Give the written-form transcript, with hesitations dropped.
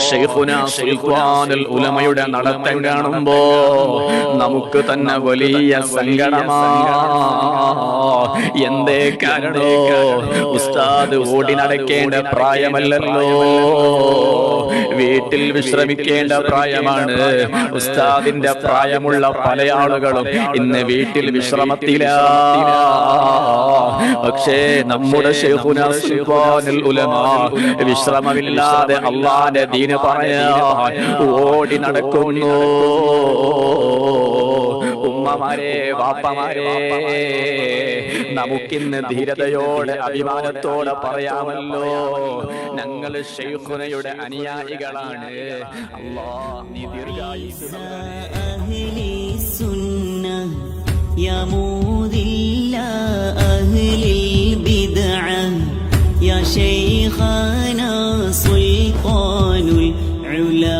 ശൈഖുനാ സുൽത്താനുൽ ഉലമയുടെ നടത്തം കാണുമ്പോ നമുക്ക് തന്നെ വലിയ സങ്കടമാ. എന്തേ കാരണോ? ഉസ്താദ് ഓടി നടക്കേണ്ട പ്രായമല്ലല്ലോ, വീട്ടിൽ വിശ്രമിക്കേണ്ട പ്രായമാണ്. ഉസ്താദിന്റെ പ്രായമുള്ള പല ആളുകളും ഇന്ന് വീട്ടിൽ വിശ്രമത്തില. പക്ഷേ നമ്മുടെ ശൈഖുനാ സുൽത്താനുൽ ഉലമ വിശ്രമമില്ലാതെ അല്ലാഹുവിന്റെ ദീന് പറയാൻ ഓടി നടക്കുന്നു. ഉമ്മമാരെ, വാപ്പമാരെ, നമുക്കിന്ന് ധീരതയോടെ അഭിമാനത്തോടെ പറയാമല്ലോ, ഞങ്ങൾ ശൈഖുനയുടെ അനുയായികളാണ്. അല്ലാഹ് നീ ദീർഘായുസ്സ് നൽകണേ. يا مذل أهل البدع يا شيخنا سلطان العلا